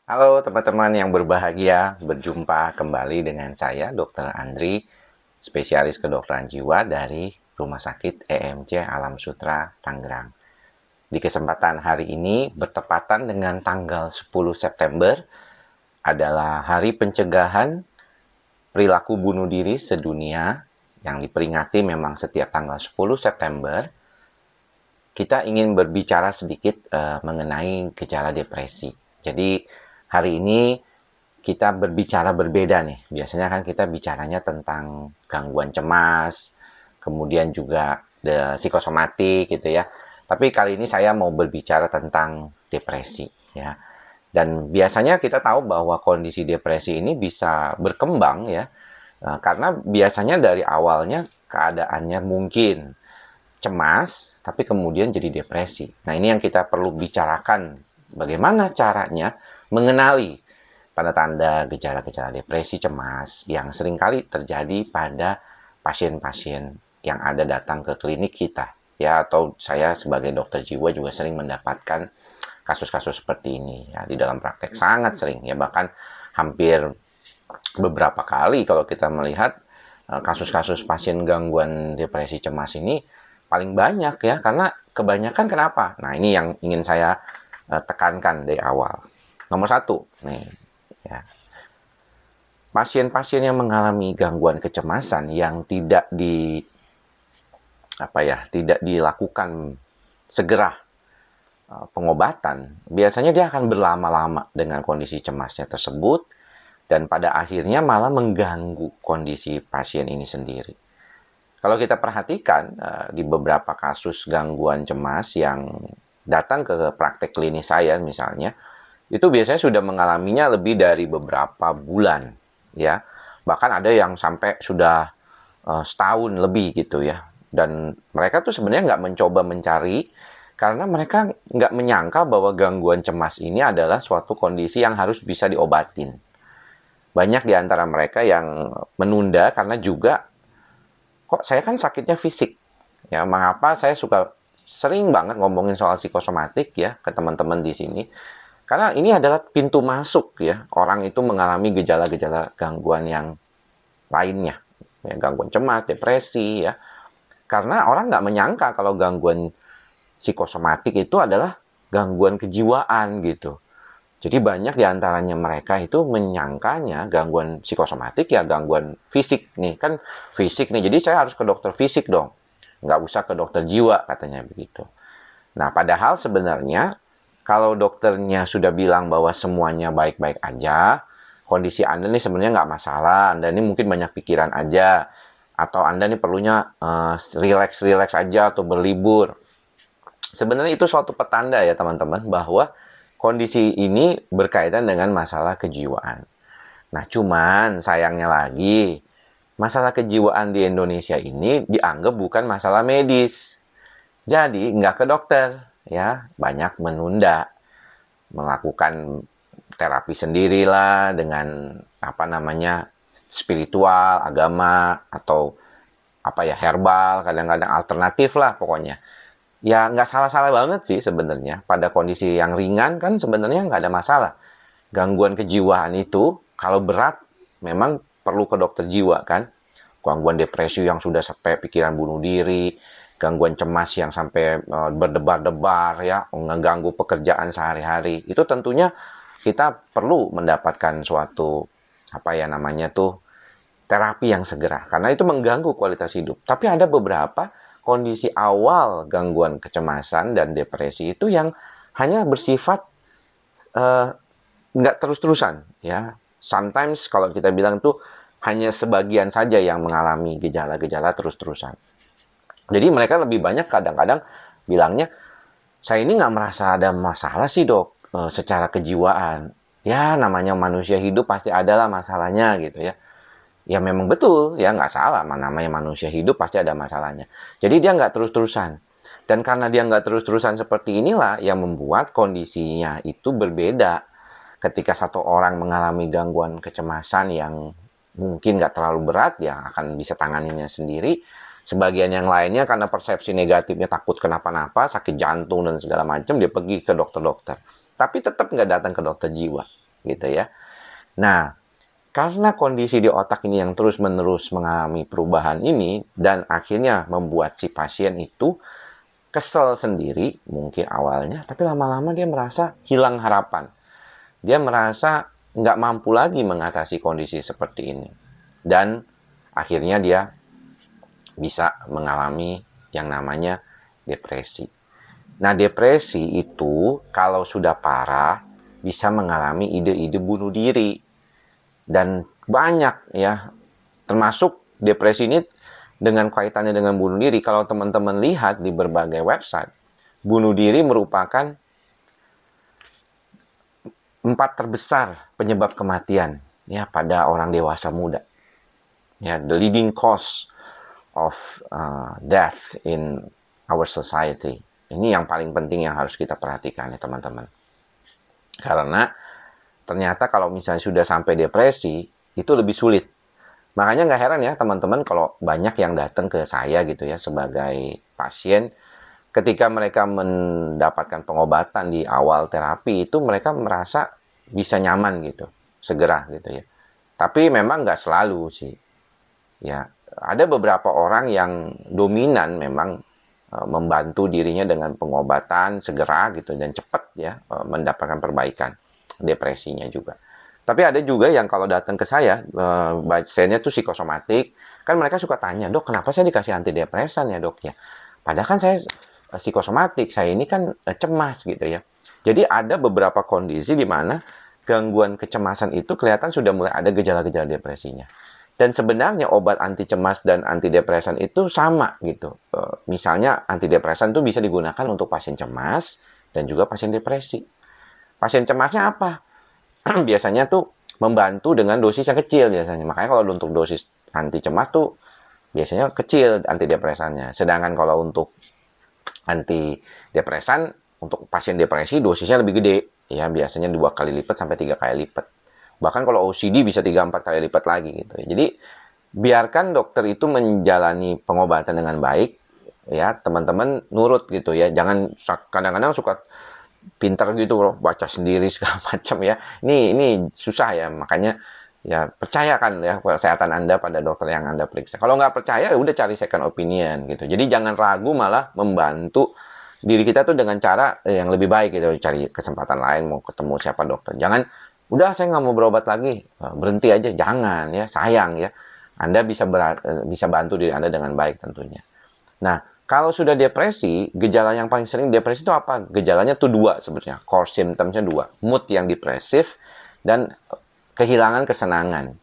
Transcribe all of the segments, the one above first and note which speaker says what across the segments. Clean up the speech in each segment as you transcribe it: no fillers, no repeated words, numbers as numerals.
Speaker 1: Halo teman-teman yang berbahagia, berjumpa kembali dengan saya Dr. Andri, spesialis kedokteran jiwa dari Rumah Sakit EMC Alam Sutra, Tangerang. Di kesempatan hari ini bertepatan dengan tanggal 10 September adalah Hari Pencegahan Perilaku Bunuh Diri Sedunia yang diperingati memang setiap tanggal 10 September. Kita ingin berbicara sedikit mengenai gejala depresi. Jadi hari ini kita berbicara berbeda nih. Biasanya kan kita bicaranya tentang gangguan cemas, kemudian juga psikosomatik gitu ya. Tapi kali ini saya mau berbicara tentang depresi ya. Dan biasanya kita tahu bahwa kondisi depresi ini bisa berkembang ya. Karena biasanya dari awalnya keadaannya mungkin cemas, tapi kemudian jadi depresi. Nah, ini yang kita perlu bicarakan. Bagaimana caranya mengenali tanda-tanda gejala-gejala depresi, cemas yang seringkali terjadi pada pasien-pasien yang ada datang ke klinik kita. Ya, atau saya sebagai dokter jiwa juga sering mendapatkan kasus-kasus seperti ini ya di dalam praktek sangat sering ya, bahkan hampir beberapa kali kalau kita melihat kasus-kasus pasien gangguan depresi cemas ini paling banyak ya, karena kebanyakan kenapa? Nah, ini yang ingin saya tekankan dari awal. Nomor satu, nih ya, pasien-pasien yang mengalami gangguan kecemasan yang tidak dilakukan segera pengobatan, biasanya dia akan berlama-lama dengan kondisi cemasnya tersebut dan pada akhirnya malah mengganggu kondisi pasien ini sendiri. Kalau kita perhatikan di beberapa kasus gangguan cemas yang datang ke praktek klinis saya misalnya, itu biasanya sudah mengalaminya lebih dari beberapa bulan, ya. Bahkan ada yang sampai sudah setahun lebih gitu ya. Dan mereka tuh sebenarnya nggak mencoba mencari karena mereka nggak menyangka bahwa gangguan cemas ini adalah suatu kondisi yang harus bisa diobatin. Banyak di antara mereka yang menunda karena juga, kok saya kan sakitnya fisik. Ya, mengapa saya suka sering banget ngomongin soal psikosomatik ya ke teman-teman di sini. Karena ini adalah pintu masuk ya, orang itu mengalami gejala-gejala gangguan yang lainnya. Ya, gangguan cemas, depresi ya. Karena orang nggak menyangka kalau gangguan psikosomatik itu adalah gangguan kejiwaan gitu. Jadi banyak di antaranya mereka itu menyangkanya gangguan psikosomatik ya gangguan fisik nih. Kan fisik nih, jadi saya harus ke dokter fisik dong. Nggak usah ke dokter jiwa, katanya begitu. Nah, padahal sebenarnya kalau dokternya sudah bilang bahwa semuanya baik-baik aja, kondisi Anda nih sebenarnya nggak masalah, Anda ini mungkin banyak pikiran aja, atau Anda nih perlunya relax-relax aja atau berlibur. Sebenarnya itu suatu petanda ya teman-teman, bahwa kondisi ini berkaitan dengan masalah kejiwaan. Nah, cuman sayangnya lagi, masalah kejiwaan di Indonesia ini dianggap bukan masalah medis. Jadi, nggak ke dokter, ya, banyak menunda melakukan terapi sendirilah dengan apa namanya spiritual, agama atau apa ya herbal, kadang-kadang alternatif lah pokoknya. Ya nggak salah-salah banget sih sebenarnya. Pada kondisi yang ringan kan sebenarnya nggak ada masalah. Gangguan kejiwaan itu kalau berat memang perlu ke dokter jiwa kan. Gangguan depresi yang sudah sampai pikiran bunuh diri, gangguan cemas yang sampai berdebar-debar ya, mengganggu pekerjaan sehari-hari. Itu tentunya kita perlu mendapatkan suatu apa ya namanya tuh terapi yang segera karena itu mengganggu kualitas hidup. Tapi ada beberapa kondisi awal gangguan kecemasan dan depresi itu yang hanya bersifat eh, nggak terus-terusan ya. Sometimes kalau kita bilang tuh hanya sebagian saja yang mengalami gejala-gejala terus-terusan. Jadi mereka lebih banyak kadang-kadang bilangnya, saya ini nggak merasa ada masalah sih dok, secara kejiwaan. Ya namanya manusia hidup pasti adalah masalahnya gitu ya. Ya memang betul, ya nggak salah, namanya manusia hidup pasti ada masalahnya. Jadi dia nggak terus-terusan. Dan karena dia nggak terus-terusan seperti inilah yang membuat kondisinya itu berbeda. Ketika satu orang mengalami gangguan kecemasan yang mungkin nggak terlalu berat, ya akan bisa tanganinya sendiri. Sebagian yang lainnya karena persepsi negatifnya takut kenapa-napa, sakit jantung dan segala macam, dia pergi ke dokter-dokter. Tapi tetap nggak datang ke dokter jiwa. gitu ya. Nah, karena kondisi di otak ini yang terus-menerus mengalami perubahan ini, dan akhirnya membuat si pasien itu kesel sendiri, mungkin awalnya, tapi lama-lama dia merasa hilang harapan. Dia merasa nggak mampu lagi mengatasi kondisi seperti ini. Dan akhirnya dia bisa mengalami yang namanya depresi. Nah, depresi itu kalau sudah parah bisa mengalami ide-ide bunuh diri. Dan banyak ya, termasuk depresi ini dengan kaitannya dengan bunuh diri. Kalau teman-teman lihat di berbagai website, bunuh diri merupakan 4 terbesar penyebab kematian ya pada orang dewasa muda. Ya, the leading cause of death in our society. Ini yang paling penting yang harus kita perhatikan ya teman-teman. Karena ternyata kalau misalnya sudah sampai depresi, itu lebih sulit. Makanya nggak heran ya teman-teman kalau banyak yang datang ke saya gitu ya sebagai pasien, ketika mereka mendapatkan pengobatan di awal terapi itu mereka merasa bisa nyaman gitu, segera gitu ya. Tapi memang nggak selalu sih. Ya, ada beberapa orang yang dominan memang membantu dirinya dengan pengobatan segera gitu dan cepat ya mendapatkan perbaikan depresinya juga. Tapi ada juga yang kalau datang ke saya, pasiennya tuh psikosomatik, kan mereka suka tanya, dok kenapa saya dikasih antidepresan ya dok ya? Padahal kan saya psikosomatik, saya ini kan cemas gitu ya. Jadi ada beberapa kondisi di mana gangguan kecemasan itu kelihatan sudah mulai ada gejala-gejala depresinya. Dan sebenarnya obat anti cemas dan antidepresan itu sama gitu. Misalnya antidepresan itu bisa digunakan untuk pasien cemas dan juga pasien depresi. Pasien cemasnya apa? Biasanya tuh membantu dengan dosis yang kecil biasanya. Makanya kalau untuk dosis anti cemas tuh biasanya kecil antidepresannya. Sedangkan kalau untuk antidepresan untuk pasien depresi dosisnya lebih gede. Ya, biasanya 2 kali lipat sampai 3 kali lipat. Bahkan kalau OCD bisa 3-4 kali lipat lagi gitu. Jadi biarkan dokter itu menjalani pengobatan dengan baik ya, teman-teman nurut gitu ya. Jangan kadang-kadang suka pintar gitu loh, baca sendiri segala macam ya. Ini susah ya, makanya ya percayakan ya kesehatan Anda pada dokter yang Anda periksa. Kalau nggak percaya ya udah cari second opinion gitu. Jadi jangan ragu, malah membantu diri kita tuh dengan cara yang lebih baik gitu. Cari kesempatan lain, mau ketemu siapa dokter. Jangan, udah saya nggak mau berobat lagi, berhenti aja. Jangan ya, sayang ya. Anda bisa bantu diri Anda dengan baik tentunya. Nah, kalau sudah depresi, gejala yang paling sering depresi itu apa? Gejalanya tuh 2 sebenarnya. Core symptomsnya 2. Mood yang depresif dan kehilangan kesenangan.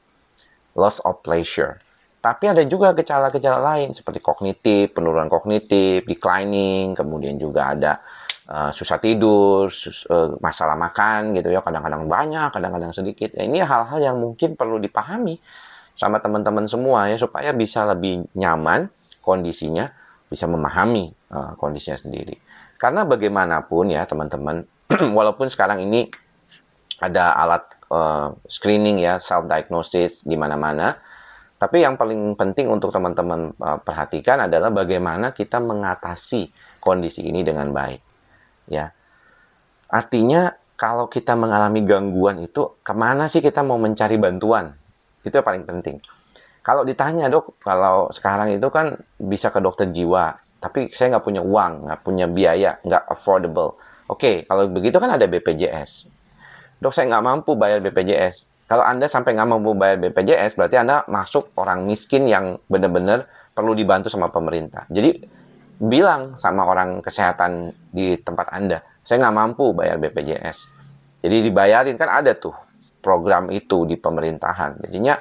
Speaker 1: Loss of pleasure. Tapi ada juga gejala-gejala lain seperti kognitif, penurunan kognitif, declining, kemudian juga ada susah tidur, masalah makan gitu ya. Kadang-kadang banyak, kadang-kadang sedikit. Ya, ini hal-hal yang mungkin perlu dipahami sama teman-teman semua ya, supaya bisa lebih nyaman kondisinya, bisa memahami kondisinya sendiri. Karena bagaimanapun ya teman-teman, walaupun sekarang ini ada alat screening ya, self-diagnosis di mana-mana, tapi yang paling penting untuk teman-teman perhatikan adalah bagaimana kita mengatasi kondisi ini dengan baik. Ya, artinya kalau kita mengalami gangguan itu, kemana sih kita mau mencari bantuan? Itu yang paling penting. Kalau ditanya, dok, kalau sekarang itu kan bisa ke dokter jiwa, tapi saya nggak punya uang, nggak punya biaya, nggak affordable. Oke, kalau begitu kan ada BPJS. Dok, saya nggak mampu bayar BPJS. Kalau Anda sampai nggak mampu bayar BPJS, berarti Anda masuk orang miskin yang benar-benar perlu dibantu sama pemerintah. Jadi, bilang sama orang kesehatan di tempat Anda, saya nggak mampu bayar BPJS. Jadi dibayarin, kan ada tuh program itu di pemerintahan. Jadinya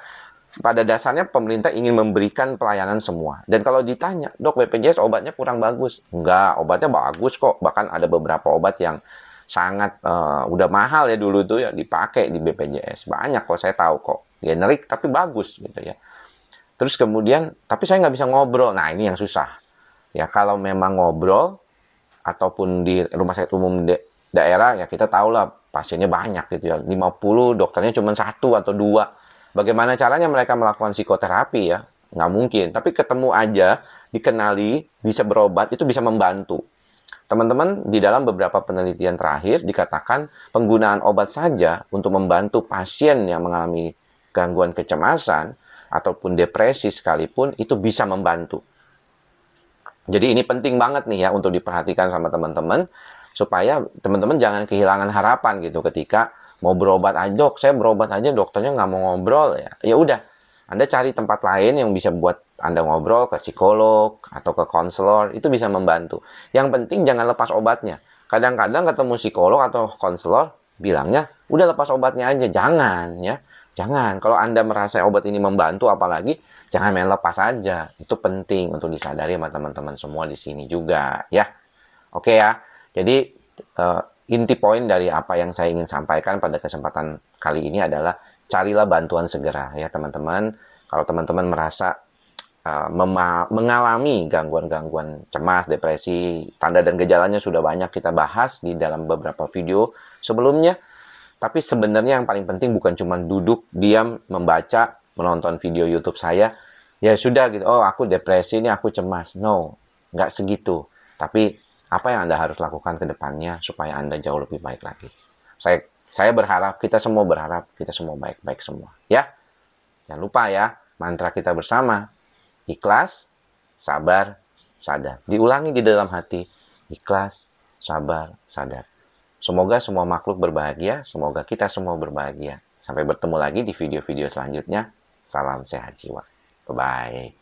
Speaker 1: pada dasarnya pemerintah ingin memberikan pelayanan semua. Dan kalau ditanya, dok BPJS obatnya kurang bagus. Enggak, obatnya bagus kok. Bahkan ada beberapa obat yang sangat udah mahal ya dulu tuh ya dipakai di BPJS. Banyak kok, saya tahu kok. Generik tapi bagus gitu ya. Terus kemudian, tapi saya nggak bisa ngobrol. Nah ini yang susah. Ya kalau memang ngobrol, ataupun di rumah sakit umum daerah, ya kita tahu lah pasiennya banyak gitu ya. 50, dokternya cuma 1 atau 2. Bagaimana caranya mereka melakukan psikoterapi ya? Nggak mungkin. Tapi ketemu aja, dikenali, bisa berobat, itu bisa membantu. Teman-teman, di dalam beberapa penelitian terakhir dikatakan penggunaan obat saja untuk membantu pasien yang mengalami gangguan kecemasan ataupun depresi sekalipun itu bisa membantu. Jadi ini penting banget nih ya untuk diperhatikan sama teman-teman supaya teman-teman jangan kehilangan harapan gitu ketika mau berobat aja, dok, saya berobat aja dokternya nggak mau ngobrol ya. Ya udah, Anda cari tempat lain yang bisa buat Anda ngobrol ke psikolog atau ke konselor, itu bisa membantu. Yang penting jangan lepas obatnya. Kadang-kadang ketemu psikolog atau konselor bilangnya, udah lepas obatnya aja. Jangan ya. Jangan. Kalau Anda merasa obat ini membantu apalagi, jangan main lepas aja. Itu penting untuk disadari sama teman-teman semua di sini juga ya. Oke ya. Jadi inti poin dari apa yang saya ingin sampaikan pada kesempatan kali ini adalah carilah bantuan segera ya teman-teman. Kalau teman-teman merasa mengalami gangguan-gangguan cemas, depresi, tanda dan gejalanya sudah banyak kita bahas di dalam beberapa video sebelumnya. Tapi sebenarnya yang paling penting bukan cuma duduk, diam, membaca, menonton video YouTube saya. Ya sudah gitu, oh aku depresi, ini aku cemas. No, nggak segitu. Tapi apa yang Anda harus lakukan ke depannya supaya Anda jauh lebih baik lagi. Saya berharap, kita semua berharap, kita semua baik-baik semua. Ya, jangan lupa ya, mantra kita bersama. Ikhlas, sabar, sadar. Diulangi di dalam hati. Ikhlas, sabar, sadar. Semoga semua makhluk berbahagia, semoga kita semua berbahagia. Sampai bertemu lagi di video-video selanjutnya. Salam sehat jiwa. Bye-bye.